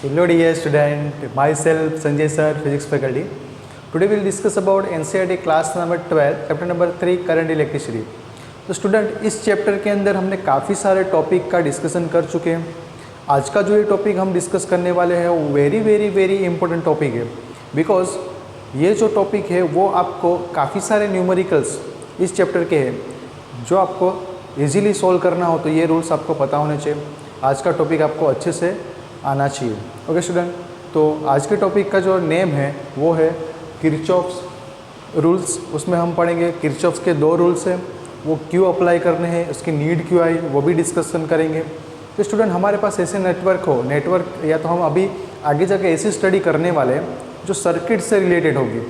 Hello dear student, myself Sanjay sir, physics faculty. Today we will discuss about NCERT class number 12, chapter number 3 current electricity. तो student इस chapter के अंदर हमने काफ़ी सारे topic का डिस्कशन कर चुके हैं. आज का जो ये टॉपिक हम डिस्कस करने वाले हैं वो वेरी इंपॉर्टेंट टॉपिक है, बिकॉज ये जो टॉपिक है वो आपको काफ़ी सारे न्यूमेरिकल्स इस चैप्टर के हैं जो आपको इजीली सॉल्व करना हो तो ये रूल्स आपको पता होने चाहिए. आज का टॉपिक आपको अच्छे से आना चाहिए. ओके स्टूडेंट, तो आज के टॉपिक का जो नेम है वो है किरचॉफ्स रूल्स. उसमें हम पढ़ेंगे किरचॉफ्स के दो रूल्स हैं, वो क्यों अप्लाई करने हैं, उसकी नीड क्यों आई, वो भी डिस्कशन करेंगे. तो स्टूडेंट हमारे पास ऐसे नेटवर्क या तो हम अभी आगे जाके ऐसी स्टडी करने वाले हैं जो सर्किट से रिलेटेड होगी.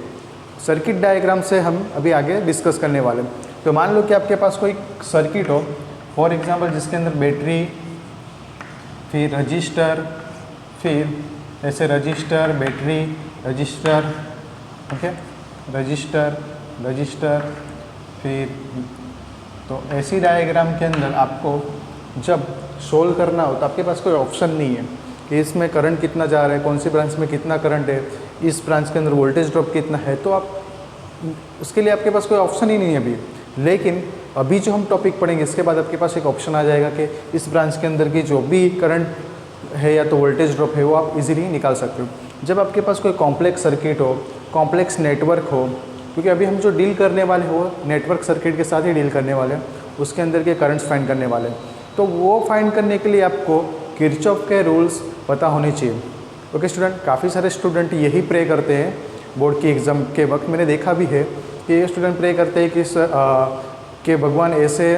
सर्किट डायग्राम से हम अभी आगे डिस्कस करने वाले हैं. तो मान लो कि आपके पास कोई सर्किट हो, फॉर एग्जांपल जिसके अंदर बैटरी, फिर रजिस्टर, फिर ऐसे register, battery, register, okay, register, फिर तो ऐसी डायग्राम के अंदर आपको जब सोल्व करना हो तो आपके पास कोई ऑप्शन नहीं है कि इसमें करंट कितना जा रहा है, कौन सी ब्रांच में कितना करंट है, इस ब्रांच के अंदर वोल्टेज ड्रॉप कितना है. तो आप उसके लिए आपके पास कोई ऑप्शन ही नहीं है अभी. लेकिन अभी जो हम टॉपिक पढ़ेंगे इसके बाद आपके पास एक ऑप्शन आ जाएगा कि इस ब्रांच के अंदर की जो भी करंट है या तो वोल्टेज ड्रॉप है वो आप इजीली निकाल सकते हो. जब आपके पास कोई कॉम्प्लेक्स सर्किट हो, कॉम्प्लेक्स नेटवर्क हो, क्योंकि अभी हम जो डील करने वाले हो नेटवर्क सर्किट के साथ ही डील करने वाले हैं, उसके अंदर के करंट्स फाइंड करने वाले हैं. तो वो फाइंड करने के लिए आपको किरचॉफ के रूल्स पता होने चाहिए. ओके स्टूडेंट, काफ़ी सारे स्टूडेंट यही प्रे करते हैं बोर्ड की एग्ज़ाम के वक्त. मैंने देखा भी है कि ये स्टूडेंट प्रे करते हैं कि भगवान ऐसे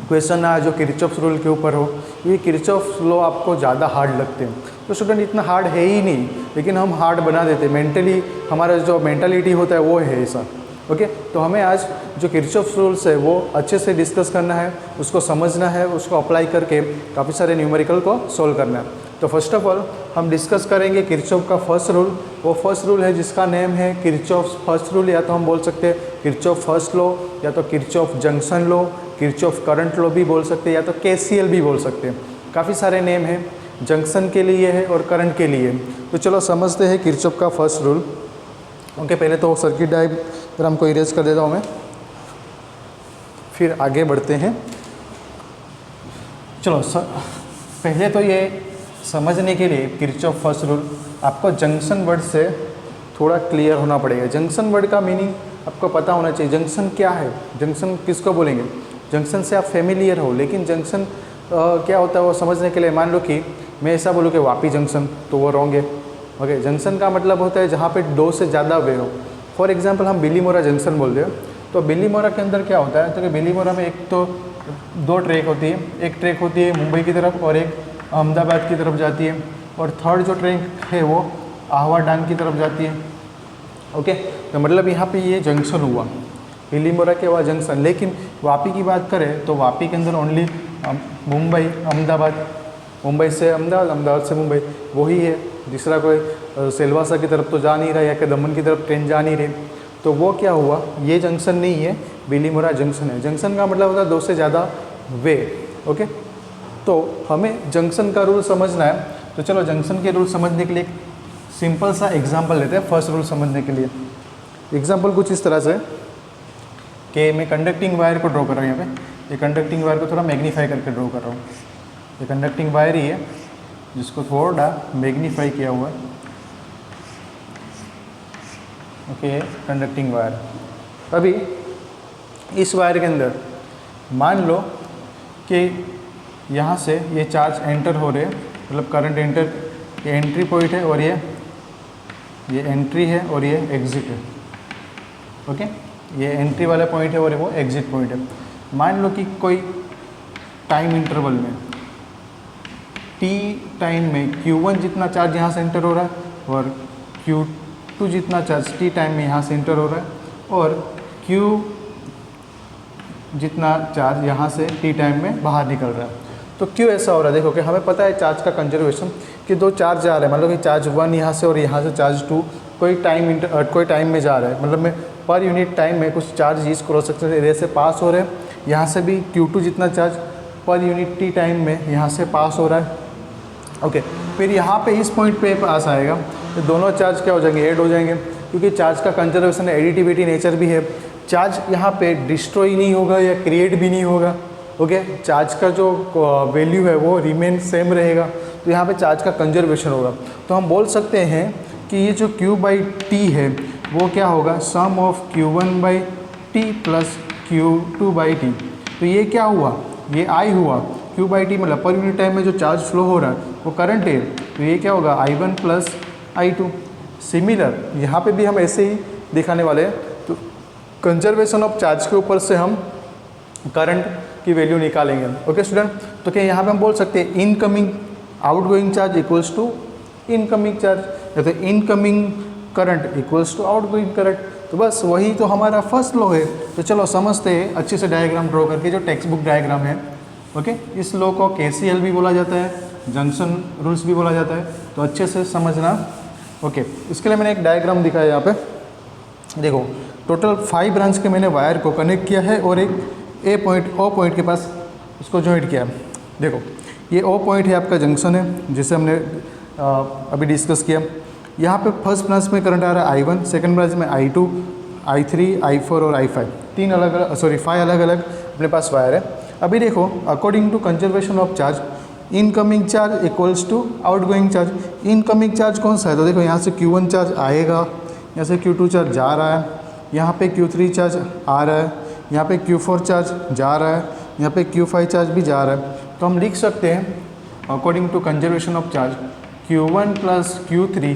क्वेश्चन आए जो किरचॉफ रूल के ऊपर हो. ये किरचॉफ लॉ आपको ज़्यादा हार्ड लगते हैं. तो स्टूडेंट इतना हार्ड है ही नहीं, लेकिन हम हार्ड बना देते हैं. मेंटली हमारा जो मेंटालिटी होता है वो है ऐसा. ओके, तो हमें आज जो किरचॉफ रूल्स है वो अच्छे से डिस्कस करना है, उसको समझना है, उसको अप्लाई करके काफ़ी सारे न्यूमेरिकल को सॉल्व करना है. तो फर्स्ट ऑफ ऑल हम डिस्कस करेंगे किरचॉफ का फर्स्ट रूल. वो फर्स्ट रूल है जिसका नेम है किरचॉफ फर्स्ट रूल, या तो हम बोल सकते हैं किरचॉफ फर्स्ट लॉ, या तो Kirchhoff junction law, Kirchhoff current law भी बोल सकते हैं, या तो KCL भी बोल सकते हैं. काफ़ी सारे नेम हैं, जंक्शन के लिए है और करंट के लिए. तो चलो समझते हैं किरचॉफ का फर्स्ट रूल. ओके, पहले तो सर्किट डायग्राम को इरेज कर देता हूँ मैं, फिर आगे बढ़ते हैं. चलो पहले तो ये समझने के लिए किरचॉफ फर्स्ट रूल आपको जंक्शन वर्ड से थोड़ा क्लियर होना पड़ेगा. जंक्शन वर्ड का मीनिंग आपको पता होना चाहिए. जंक्शन क्या है, जंक्शन किसको बोलेंगे. जंक्शन से आप फेमिलियर हो, लेकिन जंक्शन क्या होता है वो समझने के लिए मान लो कि मैं ऐसा बोलूँ कि वापी जंक्शन, तो वो रॉन्ग है. ओके, जंक्शन का मतलब होता है जहाँ पे दो से ज़्यादा वे हो. फॉर एग्जांपल हम बिलीमोरा जंक्शन बोलते हैं, तो बिलीमोरा के अंदर क्या होता है, तो कि बिलीमोरा में एक तो दो ट्रैक होती है. एक ट्रैक होती है मुंबई की तरफ और एक अहमदाबाद की तरफ जाती है, और थर्ड जो ट्रैक है वो आहवा डांग की तरफ जाती है. ओके, तो मतलब यहाँ पे ये जंक्शन हुआ, बिलीमोरा के वहाँ जंक्शन. लेकिन वापी की बात करें तो वापी के अंदर ओनली मुंबई अहमदाबाद, मुंबई से अहमदाबाद, अहमदाबाद से मुंबई, वही है. दूसरा कोई सिलवासा की तरफ तो जा नहीं रहा, या कि दमन की तरफ ट्रेन जा नहीं रही. तो वो क्या हुआ, ये जंक्शन नहीं है, बिलीमोरा जंक्शन है. जंक्शन का मतलब होता है दो से ज़्यादा वे. ओके, तो हमें जंक्शन का रूल समझना है. तो चलो जंक्शन के रूल समझने के लिए एक सिंपल सा एग्जांपल लेते हैं फर्स्ट रूल समझने के लिए. एग्जांपल कुछ इस तरह से कि मैं कंडक्टिंग वायर को ड्रॉ कर रहा हूँ. यहाँ पे ये कंडक्टिंग वायर को थोड़ा मैग्नीफाई करके ड्रॉ कर रहा हूँ. ये कंडक्टिंग वायर ही है जिसको थोड़ा मैग्नीफाई किया हुआ है. Okay, conducting wire. अभी इस वायर के अंदर मान लो कि यहाँ से ये चार्ज एंटर हो रहे हैं, मतलब करंट एंटर, ये एंट्री पॉइंट है और ये एंट्री है और ये एग्ज़िट है. ओके, ये एंट्री वाला पॉइंट है और वो एग्ज़िट पॉइंट है. मान लो कि कोई टाइम इंटरवल में t टाइम में Q1 जितना चार्ज यहाँ से एंटर हो रहा है और Q2 जितना चार्ज t टाइम में यहाँ से एंटर हो रहा है, और Q जितना चार्ज यहाँ से t टाइम में बाहर निकल रहा है. तो क्यों ऐसा हो रहा है, देखो कि हमें पता है चार्ज का कंजर्वेशन कि दो चार्ज जा रहे हैं, मतलब कि चार्ज 1 यहाँ से और यहाँ से चार्ज 2 कोई टाइम में जा रहा है, मतलब में पर यूनिट टाइम में कुछ चार्ज इस क्रॉस सेक्शन एरिया से पास हो रहे हैं. यहाँ से भी Q2 जितना charge per unit t time में यहाँ से पास हो रहा है. ओके, फिर यहाँ पे इस पॉइंट पे पास आएगा तो दोनों चार्ज क्या हो जाएंगे, ऐड हो जाएंगे, क्योंकि चार्ज का कंजर्वेशन एडिटिविटी नेचर भी है। चार्ज यहाँ पे डिस्ट्रॉय नहीं होगा या क्रिएट भी नहीं होगा। ओके, चार्ज का जो वैल्यू है वो रिमेन सेम रहेगा, तो यहाँ पे चार्ज का कंजर्वेशन होगा। तो हम बोल सकते हैं कि ये जो Q/T है वो क्या होगा, सम ऑफ Q1/T प्लस Q2/T। तो ये क्या हुआ, ये I हुआ, Q/T मतलब पर यूनिट टाइम में जो चार्ज फ्लो हो रहा है वो करंट है, तो ये क्या होगा I1 प्लस I2। सिमिलर यहाँ पे भी हम ऐसे ही दिखाने वाले हैं। तो कंजर्वेशन ऑफ चार्ज के ऊपर से हम करंट की वैल्यू निकालेंगे। ओके स्टूडेंट, तो क्या यहाँ पे हम बोल सकते हैं incoming outgoing charge equals to incoming charge, या तो incoming current equals to outgoing current. तो बस वही तो हमारा फर्स्ट लॉ है। तो चलो समझते हैं अच्छे से डायग्राम ड्रॉ करके, जो टेक्स्ट बुक डायग्राम है। ओके, इस लॉ को KCL भी बोला जाता है, जंक्शन रूल्स भी बोला जाता है, तो अच्छे से समझना। ओके, इसके लिए मैंने एक डायग्राम दिखाया यहाँ पे। देखो, टोटल 5 ब्रांच के मैंने वायर को कनेक्ट किया है और एक O पॉइंट के पास उसको जॉइंट किया है। देखो, ये O पॉइंट है आपका जंक्शन है, जिसे हमने अभी डिस्कस किया। यहाँ पे फर्स्ट ब्रांच में करंट आ रहा है I1, सेकंड ब्रांच में I2, I3, I4 और I5, 5 अलग अलग अपने पास वायर है। अभी देखो, according to conservation of charge, incoming charge equals to outgoing charge. Incoming charge कौन सा है, तो देखो यहाँ से Q1 चार्ज आएगा, यहाँ से Q2 चार्ज जा रहा है, यहाँ पे Q3 चार्ज आ रहा है, यहाँ पे Q4 चार्ज जा रहा है, यहाँ पे Q5 चार्ज भी जा रहा है। तो हम लिख सकते हैं according to conservation of charge Q1 plus Q3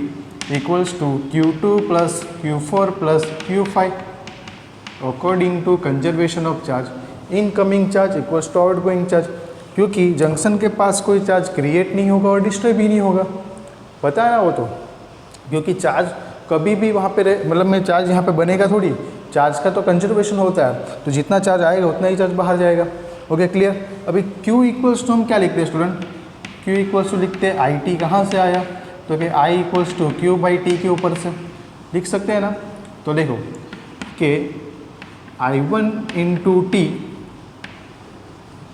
equals to Q2 plus Q4 plus Q5। According to conservation of charge incoming charge equals to outgoing charge, क्योंकि जंक्शन के पास कोई चार्ज क्रिएट नहीं होगा और डिस्ट्रॉय भी नहीं होगा। पता है ना वो तो, क्योंकि चार्ज कभी भी वहाँ पे मतलब में चार्ज यहाँ पे बनेगा थोड़ी, चार्ज का तो कंजर्वेशन होता है, तो जितना चार्ज आएगा उतना ही चार्ज बाहर जाएगा। Okay clear. अभी Q इक्वल्स टू हम क्या लिखते हैं स्टूडेंट, Q इक्वल्स टू लिखते हैं IT कहाँ से आया, तो कि I इक्वल्स टू Q/T के ऊपर से लिख सकते हैं ना। तो देखो कि I1 into T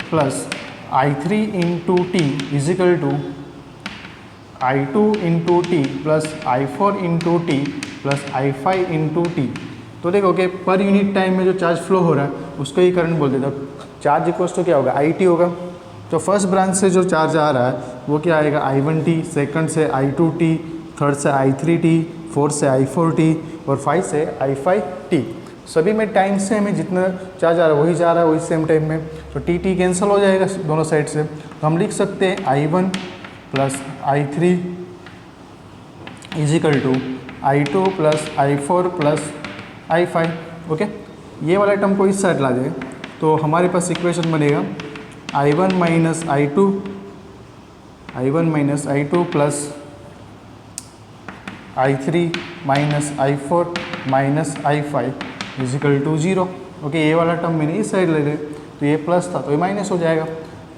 plus I3 into T equal to I2 into T plus I4 into T plus I5 into T. तो देखो कि पर यूनिट टाइम में जो चार्ज फ्लो हो रहा है उसको ही करंट बोल देता है। चार्ज इक्वल्स टू क्या होगा, IT होगा। तो फर्स्ट ब्रांच से जो चार्ज आ रहा है वो क्या आएगा, I1T, सेकंड से I2T, थर्ड से I3T, फोर्थ से I4T और 5 से I5T। सभी में टाइम सेम है, जितना चार्ज आ रहा है वही जा रहा है वही सेम टाइम में, तो T कैंसिल हो जाएगा दोनों साइड से। तो हम लिख सकते हैं I1 plus I3 equal to I2 plus I4 plus I5। Okay, ये वाला टर्म को इस साइड ला दें तो हमारे पास इक्वेशन बनेगा I1 minus I2 plus I3 minus I4 minus I5 equal to 0। Okay, ये वाला टर्म मैंने इस साइड ले लिया, तो ये प्लस था तो ये माइनस हो जाएगा।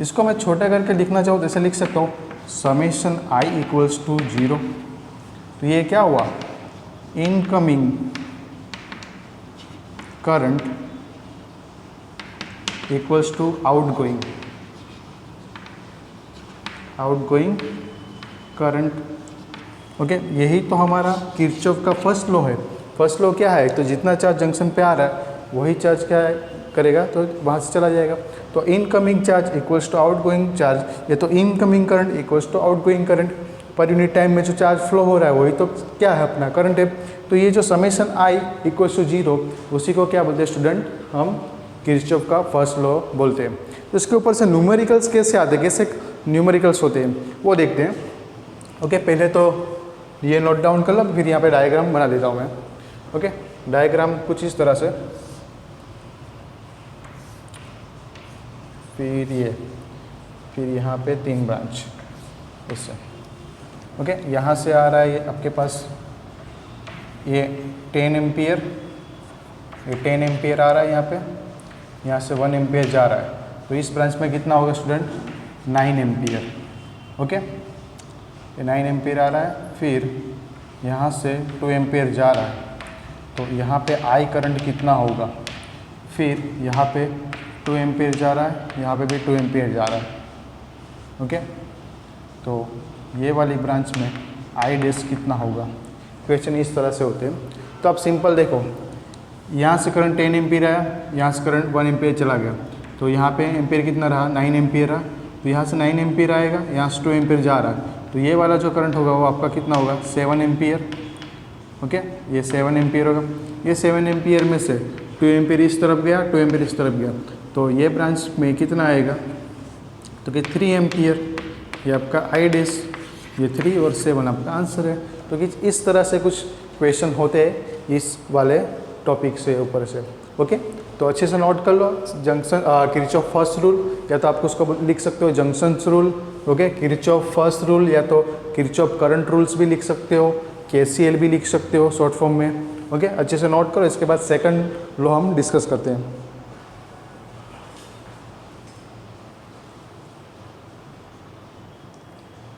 इसको मैं छोटा करके लिखना चाहूँ तो ऐसे लिख सकता हूँ समेशन I इक्वल्स टू 0। तो ये क्या हुआ, incoming current equals to outgoing current. Okay, यही तो हमारा किरचॉफ का फर्स्ट लॉ है। फर्स्ट लॉ क्या है, तो जितना चार्ज जंक्शन पे आ रहा है वही चार्ज क्या है करेगा, तो वहाँ से चला जाएगा। तो incoming charge equals to outgoing charge, या तो incoming current equals to outgoing current. Per unit time में जो चार्ज फ्लो हो रहा है वही तो क्या है अपना करंट है। तो ये जो समेशन I इक्वल्स टू 0, उसी को क्या बोलते हैं स्टूडेंट, हम किरचॉफ का फर्स्ट लॉ बोलते हैं। तो इसके ऊपर से न्यूमेरिकल्स कैसे आते हैं, कैसे न्यूमेरिकल्स होते हैं वो देखते हैं। ओके, पहले तो ये नोट डाउन कर लो, फिर यहाँ पे डायग्राम बना देता हूँ मैं। ओके, डायग्राम कुछ इस तरह से, फिर यहाँ पे 3 ब्रांच इससे। ओके, यहाँ से आ रहा है ये आपके पास ये 10 एम्पियर, ये 10 एम्पियर आ रहा है यहाँ पे, यहाँ से 1 एम्पियर जा रहा है। तो इस ब्रांच में कितना होगा स्टूडेंट, 9 एम्पियर। ओके, ये 9 एम्पियर आ रहा है। फिर यहाँ से 2 एम्पियर जा रहा है, तो यहाँ पे I करंट कितना होगा। फिर यहाँ पे 2 एम्पियर जा रहा है, यहाँ पे भी 2 एम्पियर जा रहा है। ओके, तो ये वाली ब्रांच में आई डैश कितना होगा। क्वेश्चन इस तरह से होते हैं। तो आप सिंपल देखो, यहाँ से करंट 10 एम्पीयर आया, यहाँ से करंट 1 एम्पीयर चला गया, तो यहाँ पे एम्पीयर कितना रहा, 9 एम्पीयर रहा। तो यहाँ से 9 एम्पीयर आएगा, यहाँ से 2 एम्पीयर जा रहा है, तो ये वाला जो करंट होगा वो आपका कितना होगा, 7 एम्पीयर। ओके, ये 7 एम्पीयर होगा। ये 7 एम्पीयर में से 2 एम्पीयर इस तरफ गया, 2 एम्पीयर इस तरफ गया, तो ये ब्रांच में कितना आएगा, तो कि 3 एम्पीयर। ये आपका आई डैश, ये 3 और 7 आपका आंसर है। तो कि इस तरह से कुछ क्वेश्चन होते हैं इस वाले टॉपिक से ऊपर से। ओके, तो अच्छे से नोट कर लो। जंक्शन किरचॉफ फर्स्ट रूल, या तो आपको उसको लिख सकते हो junction rule. Okay, Kirchhoff first rule या तो किरचॉफ करंट रूल्स भी लिख सकते हो, KCL भी लिख सकते हो शॉर्ट फॉर्म में। ओके, अच्छे से नोट करो। इसके बाद सेकंड लॉ हम डिस्कस करते हैं।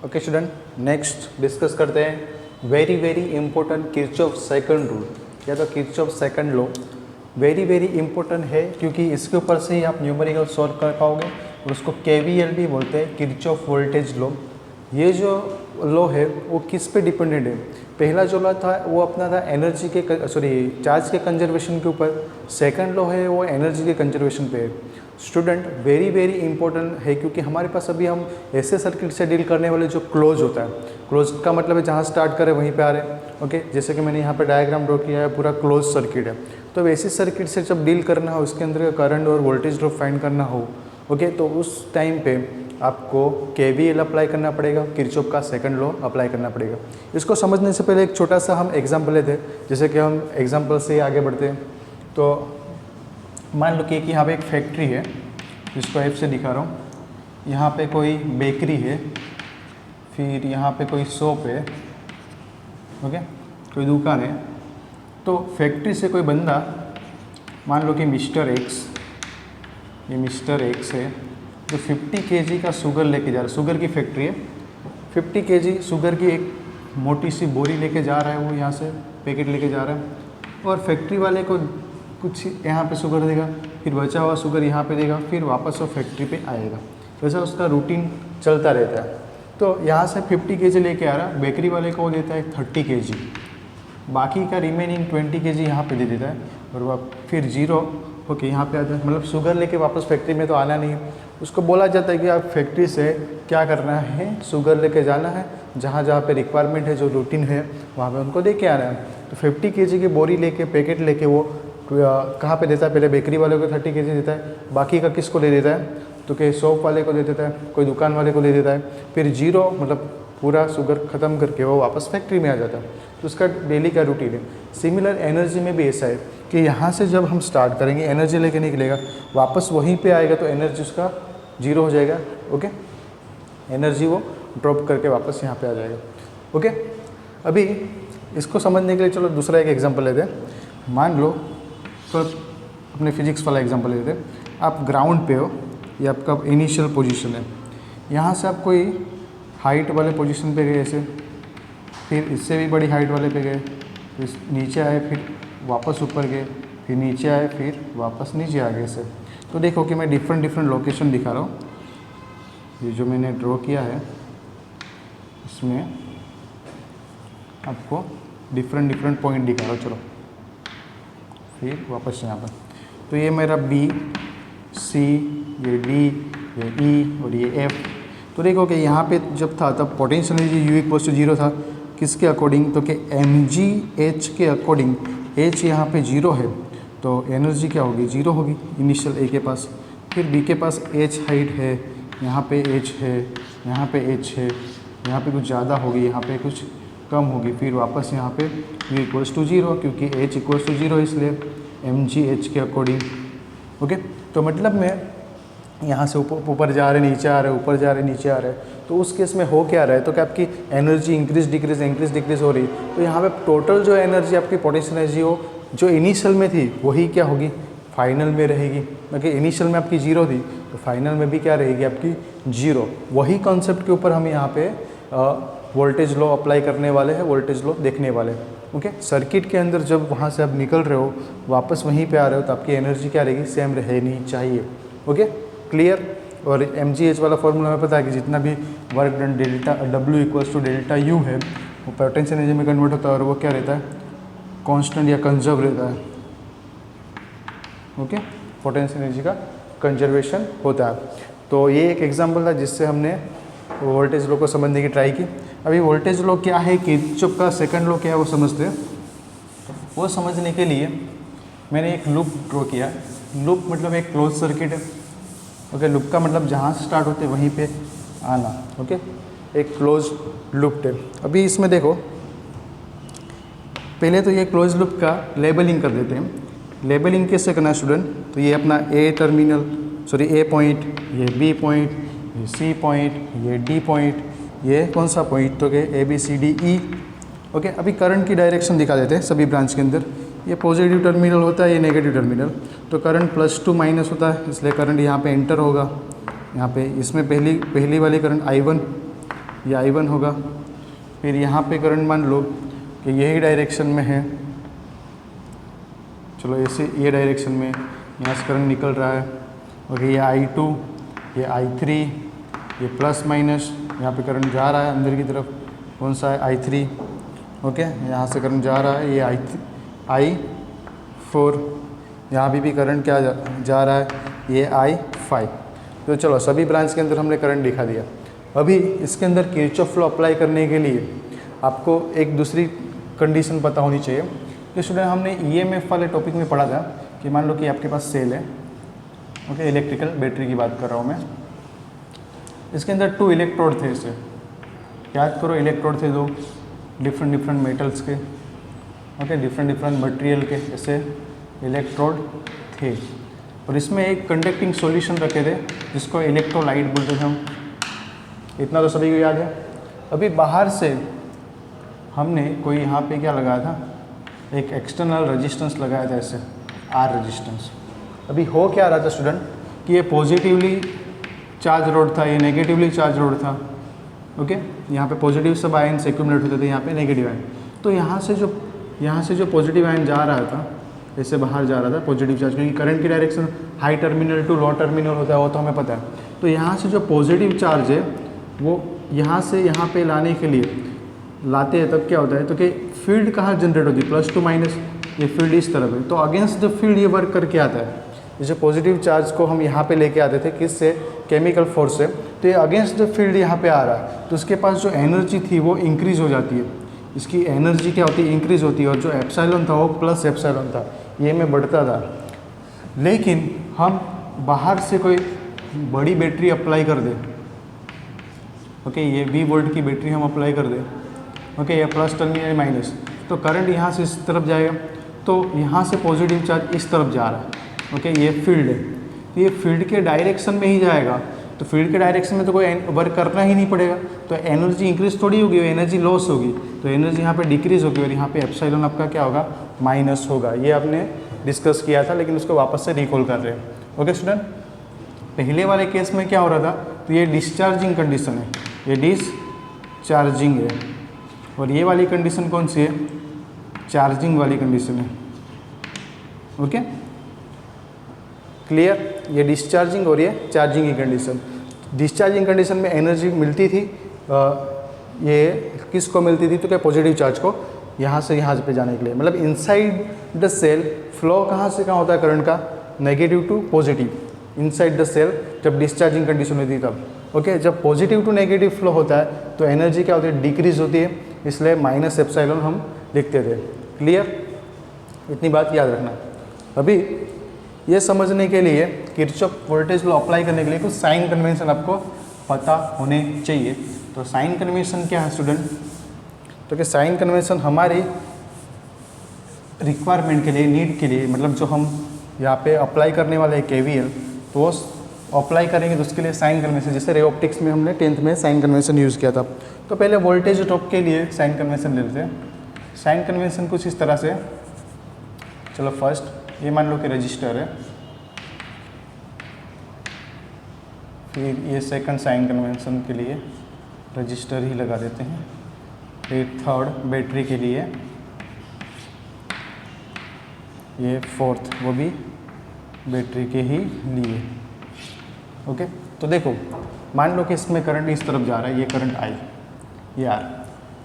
ओके स्टूडेंट, नेक्स्ट डिस्कस करते हैं very very important Kirchhoff second rule या तो Kirchhoff second law. Very very important है क्योंकि इसके ऊपर से ही आप न्यूमेरिकल सॉल्व कर पाओगे, और उसको KVL भी बोलते हैं, किरचॉफ वोल्टेज लॉ। ये जो लॉ है वो किस पे डिपेंडेंट है। पहला जो लॉ था वो अपना था एनर्जी के चार्ज के कंजर्वेशन के ऊपर। सेकंड लॉ है वो एनर्जी के कंजर्वेशन पे है। स्टूडेंट वेरी वेरी इंपॉर्टेंट है क्योंकि हमारे पास अभी हम ऐसे सर्किट से डील करने वाले जो क्लोज होता है। क्लोज का मतलब है जहाँ स्टार्ट करें वहीं पे आ रहे हैं। ओके, जैसे कि मैंने यहाँ पे डायग्राम ड्रॉ किया है, पूरा क्लोज सर्किट है। तो वैसे सर्किट से जब डील करना हो, उसके अंदर करंट और वोल्टेज ड्रॉप फाइंड करना हो, ओके, तो उस टाइम पे आपको KVL अप्लाई करना पड़ेगा, किरचॉफ का सेकंड लॉ अप्लाई करना पड़ेगा। इसको समझने से पहले एक छोटा सा हम एग्जाम्पल लेते हैं, जैसे कि हम एग्जाम्पल से आगे बढ़ते हैं। तो मान लो कि यहाँ पे एक फैक्ट्री है, जिसको F से दिखा रहा हूँ। यहाँ पे कोई बेकरी है, फिर यहाँ पे कोई शॉप है, ओके, कोई दुकान है। तो फैक्ट्री से कोई बंदा, मान लो कि मिस्टर X, ये मिस्टर X है, जो 50 kg का शुगर लेके जा रहा है। शुगर की फैक्ट्री है, 50 kg शुगर की एक मोटी सी बोरी लेके जा रहा है, वो यहाँ से पैकेट लेके जा रहा है। और फैक्ट्री वाले को कुछ यहाँ पे शुगर देगा, फिर बचा हुआ शुगर यहाँ पे देगा, फिर वापस वो फैक्ट्री पे आएगा। वैसा उसका रूटीन चलता रहता है। तो यहाँ से 50 kg लेके आ रहा, बेकरी वाले को वो देता है 30 kg, बाकी का रिमेनिंग 20 kg यहाँ पे दे देता है, और वह फिर जीरो होके यहाँ पे आता है। मतलब शुगर लेके वापस फैक्ट्री में तो आना नहीं है। उसको बोला जाता है कि आप फैक्ट्री से क्या करना है, शुगर लेके जाना है, जहाँ जहाँ पे रिक्वायरमेंट है, जो रूटीन है, वहाँ पे उनको दे के आना है। तो 50 kg की बोरी लेके, पैकेट लेके वो कहाँ पे देता है, पहले बेकरी वाले को 30 kg देता है, बाकी का किसको दे देता है, तो कि शॉप वाले को दे देता है, कोई दुकान वाले को दे देता है। फिर जीरो मतलब पूरा शुगर ख़त्म करके वो वापस फैक्ट्री में आ जाता है। तो उसका डेली का रूटीन है। सिमिलर एनर्जी में भी ऐसा है कि यहाँ से जब हम स्टार्ट करेंगे, एनर्जी लेके निकलेगा, वापस वहीं पे आएगा, तो एनर्जी उसका जीरो हो जाएगा। ओके, एनर्जी वो ड्रॉप करके वापस यहाँ पे आ जाएगा। ओके, अभी इसको समझने के लिए चलो दूसरा एक एग्जांपल लेते हैं। मान लो तो अपने फिजिक्स वाला एग्जांपल लेते हैं। आप ग्राउंड पे हो, ये आपका इनिशियल पोजीशन है। यहाँ से आप कोई हाइट वाले पोजीशन पे गए ऐसे, फिर इससे भी बड़ी हाइट वाले पे गए, फिर नीचे आए, फिर वापस ऊपर गए, फिर नीचे आए, फिर वापस नीचे आ गए ऐसे। तो देखो कि मैं डिफरेंट लोकेशन दिखा रहा हूँ। ये जो मैंने ड्रॉ किया है, इसमें आपको डिफरेंट पॉइंट दिखा रहा हूँ। चलो फिर वापस यहाँ पर। तो ये मेरा B, C, ये D, ये E और ये F। तो देखो कि यहाँ पे जब था तब पोटेंशियल एनर्जी U = 0 था। किसके अकॉर्डिंग, तो कि mgh के अकॉर्डिंग h यहाँ पे 0 है, तो एनर्जी क्या होगी, 0 होगी इनिशियल A के पास। फिर B के पास h हाइट है, यहाँ पे h है, यहाँ पे h है, यहाँ पे कुछ ज़्यादा होगी, यहाँ पे कुछ कम होगी, फिर वापस यहाँ पे U = 0 क्योंकि h = 0 इसलिए mgh के अकॉर्डिंग। ओके, तो मतलब में यहाँ से ऊपर जा रहे, नीचे आ रहे, ऊपर जा रहे, नीचे आ रहे, तो उस केस में हो क्या रहा है, तो क्या आपकी एनर्जी इंक्रीज डिक्रीज हो रही। तो यहाँ पे टोटल जो एनर्जी आपकी पोटेंशियल एनर्जी हो, जो इनिशियल में थी वही क्या होगी, फाइनल में रहेगी। क्योंकि इनिशियल में आपकी 0 थी, तो फाइनल में भी क्या रहेगी आपकी 0। वही कॉन्सेप्ट के ऊपर हम यहाँ पे वोल्टेज लॉ अप्लाई करने वाले हैं, वोल्टेज लॉ देखने वाले हैं। ओके, सर्किट के अंदर जब वहाँ से आप निकल रहे हो, वापस वहीं पे आ रहे हो, तो आपकी एनर्जी क्या रहेगी, सेम रहनी चाहिए। Okay, clear. और mgh वाला फॉर्मूला हमें पता है कि जितना भी work done delta W equals to delta U है वो पोटेंशियल एनर्जी में कन्वर्ट होता है और वो क्या रहता है, कांस्टेंट या कंजर्व रहता है। ओके, पोटेंशियल एनर्जी का कंजर्वेशन होता है। तो ये एक एग्जांपल था जिससे हमने वोल्टेज लॉ को समझने की ट्राई की। अभी वोल्टेज लॉ क्या है, किरचॉफ का सेकंड लॉ क्या है वो समझते हैं। वो समझने के लिए मैंने एक लूप ड्रॉ किया। लूप मतलब एक क्लोज सर्किट है। ओके, लूप का मतलब जहाँ से स्टार्ट होते वहीं पे आना। ओके, एक क्लोज लूप है। अभी इसमें देखो, पहले तो ये क्लोज लूप का लेबलिंग कर देते हैं। लेबलिंग कैसे करना है स्टूडेंट, तो ये अपना ए पॉइंट, ये बी पॉइंट, ये सी पॉइंट, ये डी पॉइंट, ये कौन सा पॉइंट, तो A B C D E. Okay, अभी करंट की डायरेक्शन दिखा देते हैं सभी ब्रांच के अंदर। ये पॉजिटिव टर्मिनल होता है, ये नेगेटिव टर्मिनल। तो करंट प्लस टू माइनस होता है, इसलिए करंट यहाँ पे एंटर होगा। यहाँ पे इसमें पहली वाली करंट I1, ये I1 होगा। फिर यहाँ पे करंट मान लो कि यही डायरेक्शन में है, चलो ऐसे ये डायरेक्शन में यहाँ से करंट निकल रहा है। ओके, ये I2, ये I3, ये प्लस माइनस, यहाँ पे करंट जा रहा है अंदर की तरफ, कौन सा है, I3। ओके, यहाँ से करंट जा रहा है, ये I4, यहाँ भी करंट क्या जा रहा है, ये I5। तो चलो सभी ब्रांच के अंदर हमने करंट दिखा दिया। अभी इसके अंदर किरचॉफ लॉ अप्लाई करने के लिए आपको एक दूसरी कंडीशन पता होनी चाहिए कि स्टूडेंट हमने EMF वाले टॉपिक में पढ़ा था कि मान लो कि आपके पास सेल है। ओके, इलेक्ट्रिकल बैटरी की बात कर रहा हूँ मैं। इसके अंदर 2 इलेक्ट्रोड थे। इसे याद करो, इलेक्ट्रोड थे 2 डिफरेंट मेटल्स के। ओके, डिफरेंट मटेरियल के ऐसे इलेक्ट्रोड थे और इसमें एक कंडक्टिंग सॉल्यूशन रखे थे जिसको इलेक्ट्रोलाइट बोलते थे हम। इतना तो सभी को याद है। अभी बाहर से हमने कोई यहाँ पे क्या लगाया था, एक एक्सटर्नल रेजिस्टेंस लगाया था ऐसे, R रेजिस्टेंस। अभी हो क्या रहा था स्टूडेंट कि ये पॉजिटिवली चार्ज रोड था, ये नेगेटिवली चार्ज रोड था। ओके, यहाँ पे पॉजिटिव सब आयन्स एक्यूमुलेट होते थे, यहाँ पे नेगेटिव आयन। तो यहाँ से जो पॉजिटिव आयन जा रहा था, ऐसे बाहर जा रहा था पॉजिटिव चार्ज, क्योंकि करंट की direction high terminal to low terminal होता है, वो तो हमें पता है। तो यहाँ से जो पॉजिटिव चार्ज है वो यहाँ से यहाँ पे लाने के लिए लाते हैं, तब क्या होता है, तो कि फील्ड कहाँ जनरेट होती है, प्लस टू माइनस, ये फील्ड इस तरफ है। तो अगेंस्ट द फील्ड ये वर्क करके आता है। जैसे पॉजिटिव चार्ज को हम यहाँ पे लेके आते थे, किससे, केमिकल फोर्स से, तो ये अगेंस्ट द फील्ड यहाँ पे आ रहा है। तो उसके पास जो एनर्जी थी वो इंक्रीज़ हो जाती है। इसकी एनर्जी क्या होती है, इंक्रीज़ होती है। और जो एप्सिलॉन था वो प्लस एप्सिलॉन था, ये में बढ़ता था। लेकिन हम बाहर से कोई बड़ी बैटरी अप्लाई कर दें, ओके, ये 20 वोल्ट की बैटरी हम अप्लाई कर दें, ओके, ये प्लस टर्मिनल माइनस, तो करंट यहाँ से इस तरफ जाएगा। तो यहाँ से पॉजिटिव चार्ज इस तरफ जा रहा है। ओके, ये फील्ड है, तो ये फील्ड के डायरेक्शन में ही जाएगा। तो फील्ड के डायरेक्शन में तो कोई वर्क करना ही नहीं पड़ेगा, तो एनर्जी इंक्रीज थोड़ी होगी, एनर्जी लॉस होगी। तो एनर्जी यहाँ पे डिक्रीज होगी और यहाँ पे एप्सिलॉन आपका क्या होगा, माइनस होगा। ये आपने डिस्कस किया था, लेकिन उसको वापस से रिकॉल कर रहे हैं। ओके स्टूडेंट, पहले वाले केस में क्या हो रहा था, तो ये डिस्चार्जिंग कंडीशन है, ये डिस्चार्जिंग है। और ये वाली कंडीशन कौन सी है, चार्जिंग वाली कंडीशन है। ओके क्लियर, ये डिस्चार्जिंग और ये चार्जिंग की कंडीशन। डिस्चार्जिंग कंडीशन में एनर्जी मिलती थी, ये किसको मिलती थी, तो क्या पॉजिटिव चार्ज को, यहाँ से यहाँ पे जाने के लिए। मतलब इनसाइड द सेल फ्लो कहाँ से कहाँ होता है करंट का, negative to positive inside the cell, जब डिस्चार्जिंग कंडीशन होती है तब। ओके, जब पॉजिटिव टू नेगेटिव फ्लो होता है तो एनर्जी क्या होती है, डिक्रीज होती है, इसलिए माइनस एप्सिलॉन हम लिखते थे। क्लियर, इतनी बात याद रखना। अभी ये समझने के लिए किरचॉफ वोल्टेज लॉ अप्लाई करने के लिए कुछ साइन कन्वेंशन आपको पता होने चाहिए। तो साइन कन्वेंशन क्या है स्टूडेंट, तो कि साइन कन्वेंशन हमारी रिक्वायरमेंट के लिए, नीड के लिए, मतलब जो हम यहाँ पे अप्लाई करने वाले हैं KVL, तो वो अप्लाई करेंगे तो उसके लिए साइन कन्वेंशन, जैसे रे ऑप्टिक्स में हमने 10th में साइन कन्वेंशन यूज़ किया था। तो पहले वोल्टेज ड्रॉप के लिए साइन कन्वेंशन ले लेते हैं। साइन कन्वेंशन कुछ इस तरह से, चलो फर्स्ट ये मान लो कि रजिस्टर है, फिर ये सेकंड साइन कन्वेंशन के लिए रजिस्टर ही लगा देते हैं, फिर थर्ड बैटरी के लिए, ये फोर्थ वो भी बैटरी के ही लिए। ओके, तो देखो मान लो कि इसमें करंट इस तरफ जा रहा है, ये करंट आई, ये आर,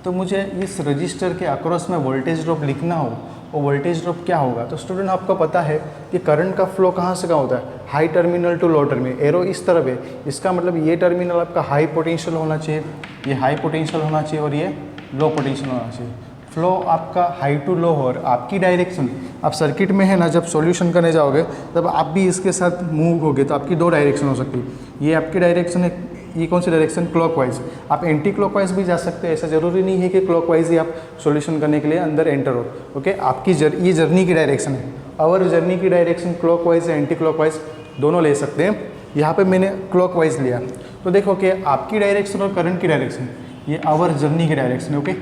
तो मुझे इस रजिस्टर के अक्रॉस में वोल्टेज ड्रॉप लिखना हो, वो वोल्टेज ड्रॉप क्या होगा? तो स्टूडेंट आपको पता है कि करंट का फ्लो कहाँ से कहाँ होता है, high terminal to low terminal. Arrow इस तरफ है, इसका मतलब ये टर्मिनल आपका हाई पोटेंशियल होना चाहिए, ये हाई पोटेंशियल होना चाहिए और ये लो पोटेंशियल होना चाहिए। फ्लो आपका हाई टू लो हो और आपकी डायरेक्शन, आप सर्किट में है ना, जब सॉल्यूशन करने जाओगे तब आप भी इसके साथ मूव होगे, तो आपकी दो डायरेक्शन हो सकती है। ये आपकी डायरेक्शन है, ये कौन सी डायरेक्शन? क्लॉकवाइज। आप एंटी क्लॉकवाइज भी जा सकते हैं, ऐसा ज़रूरी नहीं है कि क्लॉकवाइज ही आप सॉल्यूशन करने के लिए अंदर एंटर हो। ओके, आपकी ये जर्नी की डायरेक्शन है, और जर्नी की डायरेक्शन क्लॉकवाइज या एंटी क्लॉकवाइज दोनों ले सकते हैं। यहाँ पे मैंने क्लॉकवाइज लिया, तो देखो कि आपकी डायरेक्शन और करंट की डायरेक्शन, ये आवर जर्नी की डायरेक्शन है। ओके,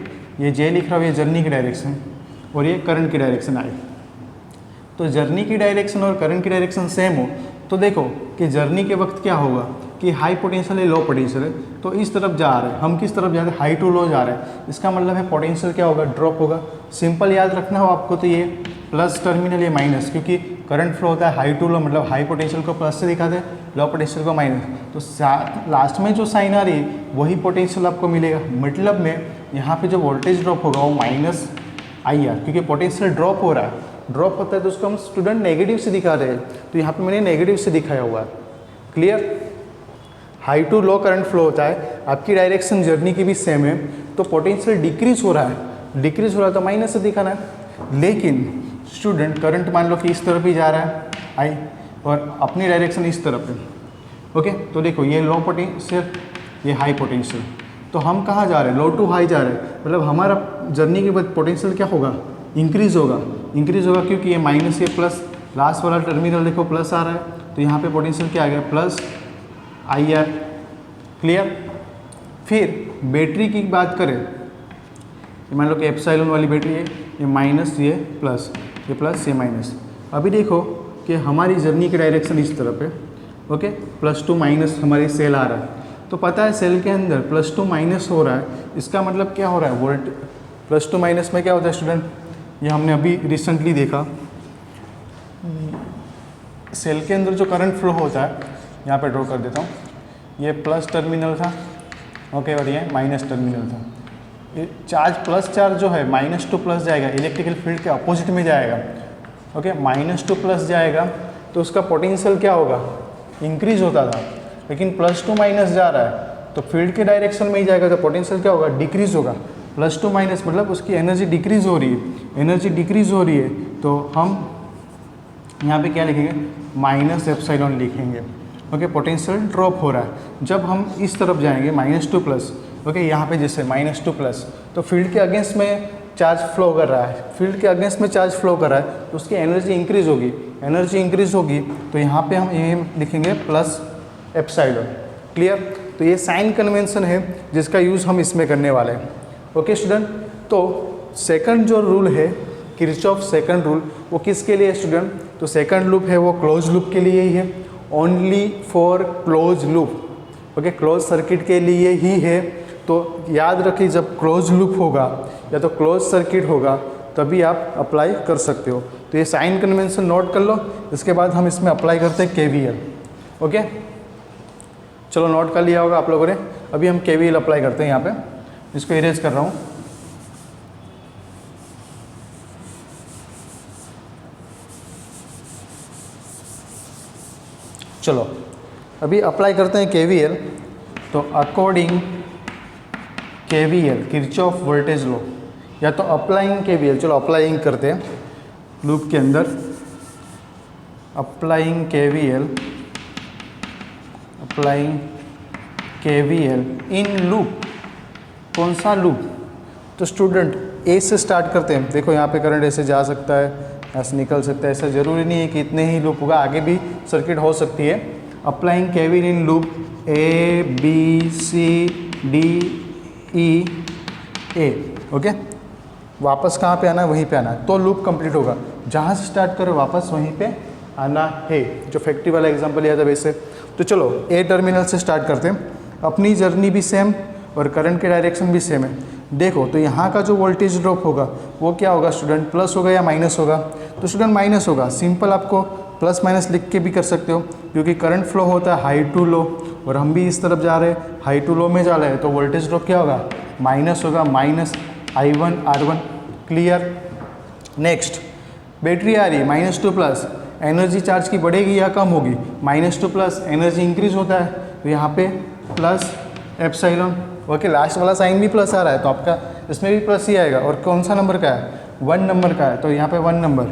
ये जे लिख रहा हूँ, ये जर्नी की डायरेक्शन और ये करंट की डायरेक्शन आई। तो जर्नी की डायरेक्शन और करंट की डायरेक्शन सेम हो तो देखो कि जर्नी के वक्त क्या होगा कि हाई पोटेंशियल है, लो पोटेंशियल है, तो इस तरफ जा रहे हैं हम, किस तरफ जा रहे हैं? हाई टू लो जा रहे हैं। इसका मतलब है पोटेंशियल क्या होगा? ड्रॉप होगा। सिंपल याद रखना हो आपको, तो ये प्लस टर्मिनल, ये माइनस, क्योंकि करंट फ्लो होता है हाई टू लो, मतलब हाई पोटेंशियल को प्लस से दिखाते हैं, लो पोटेंशियल को माइनस। तो लास्ट में जो साइन आ रही है वही पोटेंशियल आपको मिलेगा। मतलब में यहाँ पे जो वोल्टेज ड्रॉप होगा वो माइनस आई आर, क्योंकि पोटेंशियल ड्रॉप हो रहा है। ड्रॉप होता है तो उसको हम स्टूडेंट नेगेटिव से दिखा रहे हैं, तो यहाँ पे मैंने नेगेटिव से दिखाया हुआ है। Clear? High to low current flow होता है, आपकी डायरेक्शन जर्नी की भी सेम है, तो पोटेंशियल डिक्रीज हो रहा है, डिक्रीज हो रहा है तो माइनस से दिखाना है। लेकिन स्टूडेंट करंट मान लो कि इस तरफ ही जा रहा है आई, और अपनी डायरेक्शन इस तरफ है। ओके, तो देखो ये लो पोटेंशियल, ये हाई पोटेंशियल, तो हम कहाँ जा रहे हैं? लो टू हाई जा रहे हैं, मतलब हमारा जर्नी के बाद पोटेंशियल क्या होगा? इंक्रीज होगा। इंक्रीज होगा क्योंकि ये माइनस, ये प्लस, लास्ट वाला टर्मिनल देखो प्लस आ रहा है, तो यहाँ पे पोटेंशियल क्या आ गया? Plus I R. क्लियर? फिर बैटरी की बात करें, मान लो कि एप्सिलॉन वाली बैटरी है, ये माइनस, ये प्लस, ये प्लस, ये माइनस। अभी देखो कि हमारी जर्नी की डायरेक्शन इस तरफ है। ओके, प्लस टू माइनस हमारी सेल आ रहा है, तो पता है सेल के अंदर प्लस टू माइनस हो रहा है, इसका मतलब क्या हो रहा है? वोल्ट प्लस टू माइनस में क्या होता है स्टूडेंट? ये हमने अभी रिसेंटली देखा, सेल के अंदर जो करंट फ्लो होता है, यहाँ पे ड्रॉ कर देता हूँ, ये प्लस टर्मिनल था, ओके, और ये माइनस टर्मिनल था। ये चार्ज, प्लस चार्ज जो है माइनस टू प्लस जाएगा, इलेक्ट्रिकल फील्ड के अपोजिट में जाएगा। ओके, माइनस टू प्लस जाएगा तो उसका पोटेंशियल क्या होगा? इंक्रीज होता था, लेकिन प्लस टू माइनस जा रहा है तो फील्ड के डायरेक्शन में ही जाएगा, तो पोटेंशियल क्या होगा? डिक्रीज होगा। प्लस टू माइनस मतलब उसकी एनर्जी डिक्रीज हो रही है, एनर्जी डिक्रीज हो रही है, तो हम यहाँ पे क्या लिखेंगे? माइनस एप्सिलॉन लिखेंगे। ओके, पोटेंशियल ड्रॉप हो रहा है। जब हम इस तरफ जाएंगे माइनस टू प्लस, ओके, यहाँ पे जैसे माइनस टू प्लस, तो फील्ड के अगेंस्ट में चार्ज फ्लो कर रहा है, फील्ड के अगेंस्ट में चार्ज फ्लो कर रहा है, तो उसकी एनर्जी इंक्रीज होगी। एनर्जी इंक्रीज होगी तो यहाँ पे हम ये लिखेंगे प्लस एप्सिलॉन। क्लियर? तो ये साइन कन्वेंशन है जिसका यूज़ हम इसमें करने वाले हैं। ओके स्टूडेंट, तो सेकंड जो रूल है किरचॉफ सेकंड रूल, वो किसके लिए है स्टूडेंट? तो सेकंड लूप है वो क्लोज लूप के लिए ही है, only for close loop. Okay, close circuit के लिए ही है। तो याद रखिए, जब क्लोज लूप होगा या तो क्लोज सर्किट होगा तभी आप अप्लाई कर सकते हो। तो ये साइन कन्वेंशन नोट कर लो, इसके बाद हम इसमें अप्लाई करते हैं केवीएल। ओके, चलो नोट कर लिया होगा आप लोगों ने। अभी हम केवीएल अप्लाई करते हैं यहाँ पे, इसको इरेज कर रहा हूँ। चलो अभी अप्लाई करते हैं केवीएल। तो according KVL, Kirchhoff voltage law, या तो अप्लाइंग केवीएल, चलो अप्लाइंग करते हैं लूप के अंदर। Applying KVL, applying KVL in loop. कौन सा लूप? तो स्टूडेंट ए से स्टार्ट करते हैं। देखो यहाँ पे करंट ऐसे जा सकता है, ऐसे निकल सकता है, ऐसा ज़रूरी नहीं है कि इतने ही लूप होगा, आगे भी सर्किट हो सकती है। Applying KVL in loop A B C D E A. Okay, वापस कहाँ पे आना है? वहीं पे आना है, तो लूप कंप्लीट होगा। जहाँ से स्टार्ट करो वापस वहीं पे आना है, जो फैक्ट्री वाला एग्जांपल लिया था वैसे। तो चलो ए टर्मिनल से स्टार्ट करते हैं। अपनी जर्नी भी सेम और करंट के डायरेक्शन भी सेम है। देखो तो यहाँ का जो वोल्टेज ड्रॉप होगा वो क्या होगा स्टूडेंट? प्लस होगा या माइनस होगा? तो स्टूडेंट माइनस होगा। सिंपल आपको प्लस माइनस लिख के भी कर सकते हो, क्योंकि करंट फ्लो होता है हाई टू लो, और हम भी इस तरफ जा रहे हैं, हाई टू लो में जा रहे हैं, तो वोल्टेज ड्रॉप क्या होगा, माइनस होगा, minus I1R1। Clear. Next battery आ रही है -2+, एनर्जी चार्ज की बढ़ेगी या कम होगी, -2+ एनर्जी इंक्रीज होता है, तो यहाँ पे प्लस एप्सिलॉन। ओके, लास्ट वाला साइन भी प्लस आ रहा है तो आपका इसमें भी प्लस ही आएगा। और कौन सा नंबर का है, 1 नंबर का है, तो यहाँ पे 1 नंबर।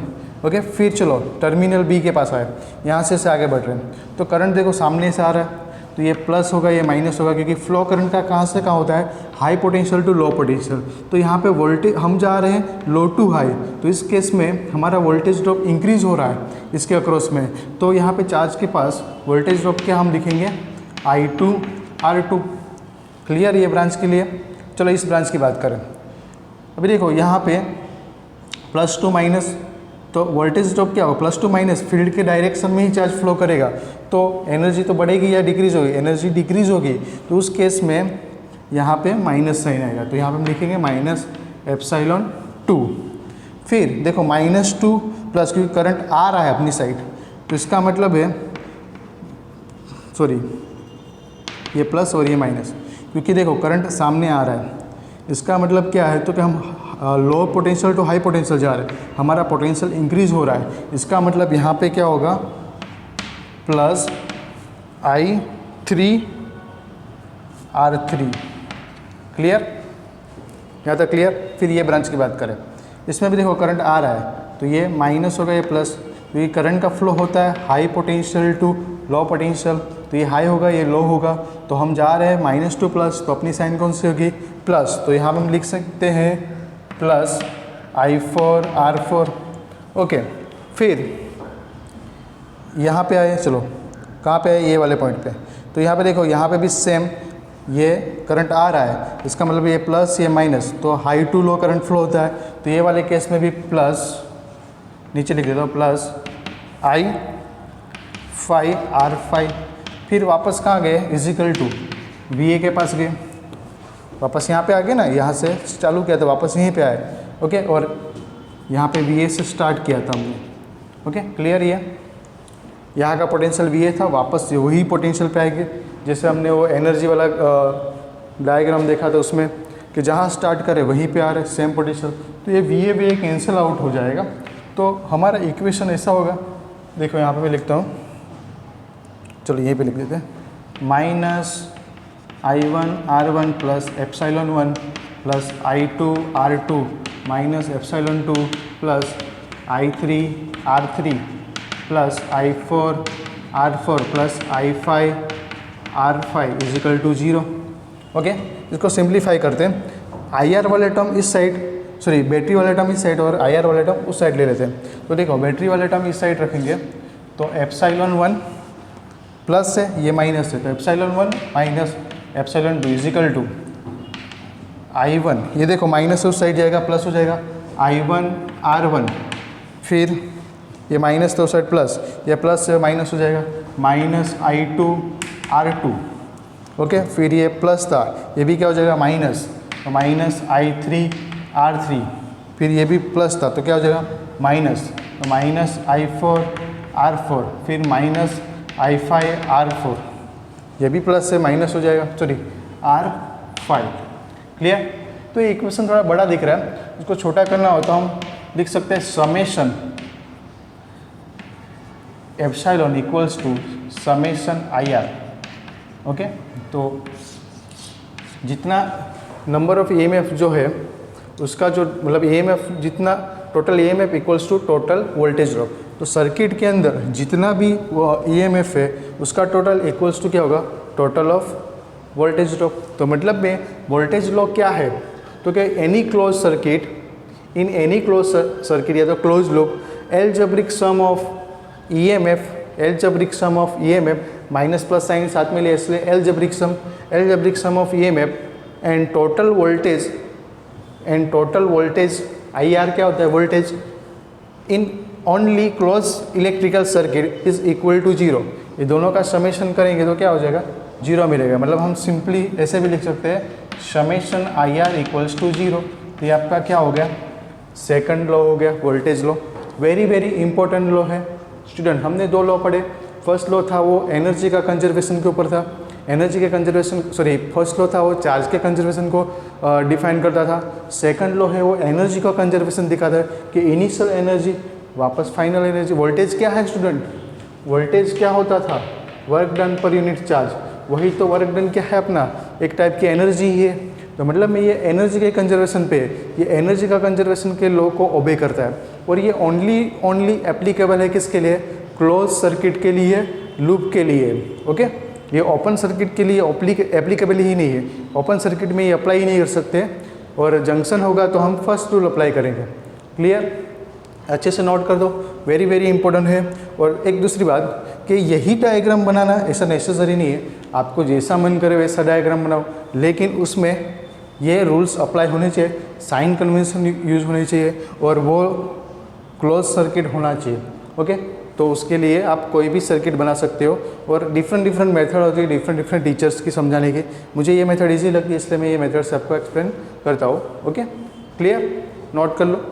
ओके, फिर चलो टर्मिनल बी के पास आए, यहाँ से आगे बढ़ रहे हैं, तो करंट देखो सामने से आ रहा है, तो ये प्लस होगा, ये माइनस होगा, क्योंकि फ्लो करंट का कहाँ से कहाँ होता है, high potential to low potential. तो यहाँ पे वोल्टेज हम जा रहे हैं लो टू हाई, तो इस केस में हमारा वोल्टेज ड्रॉप इंक्रीज हो रहा है इसके अक्रॉस में, तो यहाँ पे चार्ज के पास वोल्टेज ड्रॉप क्या हम लिखेंगे, I2R2। क्लियर ये ब्रांच के लिए। चलो इस ब्रांच की बात करें। अभी देखो यहाँ पे +2 माइनस, तो वोल्टेज ड्रॉप क्या होगा, +2 माइनस, फील्ड के डायरेक्शन में ही चार्ज फ्लो करेगा, तो एनर्जी तो बढ़ेगी या डिक्रीज होगी, एनर्जी डिक्रीज होगी, तो उस केस में यहाँ पे माइनस साइन आएगा, तो यहाँ पे हम लिखेंगे -ε2। फिर देखो -2+, क्योंकि करंट आ रहा है अपनी साइड, तो इसका मतलब है, सॉरी ये प्लस और ये माइनस, क्योंकि देखो करंट सामने आ रहा है, इसका मतलब क्या है, तो कि हम low potential to high potential जा रहे हैं, हमारा पोटेंशियल इंक्रीज हो रहा है, इसका मतलब यहाँ पे क्या होगा, प्लस I3R3। क्लियर, यहाँ तक क्लियर। फिर ये ब्रांच की बात करें, इसमें भी देखो करंट आ रहा है, तो ये माइनस होगा, ये प्लस, क्योंकि करंट का फ्लो होता है high potential to low potential, तो ये हाई होगा, ये लो होगा, तो हम जा रहे हैं -2+, तो अपनी साइन कौन सी होगी, प्लस, तो यहाँ पर हम लिख सकते हैं प्लस I4R4। ओके, फिर यहाँ पे आए, चलो कहाँ पे आए, ये वाले पॉइंट पे, तो यहाँ पे देखो, यहाँ पे भी सेम, ये करंट आ रहा है, इसका मतलब ये प्लस ये माइनस, तो high to low current flow होता है, तो ये वाले केस में भी प्लस, नीचे लिख देता हूँ, प्लस I5R5। फिर वापस कहाँ गए, इजिकल टू VA के पास गए, वापस यहाँ पे आ गए ना, यहाँ से चालू किया था, वापस यहीं पे आए। ओके, और यहाँ पे VA से स्टार्ट किया था हमने। Okay, clear. ये यहाँ का पोटेंशियल VA था, वापस वही पोटेंशियल पे आएंगे, जैसे हमने वो एनर्जी वाला डायग्राम देखा था उसमें, कि जहाँ स्टार्ट करे वहीं पे आ रहे सेम पोटेंशियल, तो ये VA कैंसिल आउट हो जाएगा, तो हमारा इक्वेशन ऐसा होगा, देखो यहाँ पे मैं लिखता हूँ, चलो यहीं पे लिख देते हैं, -I1R1 plus ε1 plus I2R2 minus ε2 plus I3R3 plus I4R4 plus I5R5 equal to 0। Okay, इसको सिंप्लीफाई करते हैं, IR वाले टर्म इस साइड, सॉरी बैटरी वाले टर्म इस साइड और IR वाले टर्म उस साइड ले लेते हैं। तो देखो बैटरी वाले टर्म इस साइड रखेंगे, तो ε1 प्लस है, ये माइनस है, तो ε1 माइनस ε2 इजिकल टू I1, ये देखो माइनस उस साइड जाएगा, प्लस हो जाएगा, I1R1, फिर ये माइनस तो उस साइड प्लस, ये प्लस से माइनस हो जाएगा, माइनस I2R2। ओके, फिर ये प्लस था, ये भी क्या हो जाएगा, माइनस, तो माइनस I3R3, फिर ये भी प्लस था, तो क्या हो जाएगा, माइनस, तो माइनस I4R4, फिर माइनस I5R4, ये भी प्लस से माइनस हो जाएगा, सॉरी R5। क्लियर। तो ये इक्वेशन थोड़ा बड़ा दिख रहा है, इसको छोटा करना हो तो हम लिख सकते हैं summation epsilon equals to summation IR। Okay, तो जितना नंबर ऑफ EMF जो है उसका जो मतलब EMF जितना total EMF equals to total voltage drop, तो सर्किट के अंदर जितना भी वो EMF है उसका टोटल इक्वल्स टू क्या होगा, टोटल ऑफ वोल्टेज ड्रॉप। तो मतलब में वोल्टेज लॉ क्या है, तो क्या any close circuit, in any close circuit या तो close loop, algebraic sum of EMF, algebraic sum of EMF, minus plus sign साथ में ले, इसलिए algebraic sum of EMF and total voltage IR क्या होता है, voltage in only close electrical circuit is equal to 0। ये दोनों का समेशन करेंगे तो क्या हो जाएगा, 0 मिलेगा। मतलब हम सिंपली ऐसे भी लिख सकते हैं समेशन IR इक्वल्स टू 0। तो ये आपका क्या हो गया, सेकंड लॉ हो गया, voltage law. Very very important law है स्टूडेंट। हमने 2 लॉ पढ़े, फर्स्ट लॉ था वो एनर्जी का कंजर्वेशन के ऊपर था, एनर्जी के कंजर्वेशन, सॉरी फर्स्ट लॉ था वो चार्ज के कंजर्वेशन को डिफाइन करता था। सेकंड लॉ है वो एनर्जी का कंजर्वेशन दिखाता है कि इनिशियल एनर्जी वापस फाइनल एनर्जी। वोल्टेज क्या है स्टूडेंट? वोल्टेज क्या होता था? Work done per unit charge. वही तो वर्क डन क्या है अपना, एक टाइप की एनर्जी ही है। तो मतलब में ये एनर्जी के कंजर्वेशन पे, ये एनर्जी का कंजर्वेशन के लॉ को ओबे करता है। और ये ओनली एप्लीकेबल है किसके लिए? क्लोज सर्किट के लिए, लूप के लिए। ओके, ये ओपन सर्किट के लिए एप्लीकेबल ही नहीं है। ओपन सर्किट में ये अप्लाई ही नहीं कर सकते, और जंक्शन होगा तो हम फर्स्ट रूल अप्लाई करेंगे। क्लियर? अच्छे से नोट कर दो, वेरी वेरी इंपॉर्टेंट है। और एक दूसरी बात कि यही डायग्राम बनाना ऐसा नेसेसरी नहीं है, आपको जैसा मन करे वैसा डायग्राम बनाओ, लेकिन उसमें ये रूल्स अप्लाई होने चाहिए, साइन कन्वेंशन यूज होनी चाहिए, और वो क्लोज सर्किट होना चाहिए। ओके, तो उसके लिए आप कोई भी सर्किट बना सकते हो, और डिफरेंट मेथड होती है डिफरेंट टीचर्स की समझाने की। मुझे ये मेथड ईजी लगती है, इसलिए मैं ये मेथड से आपको एक्सप्लेन करता हूँ। Okay, clear? नोट कर लो।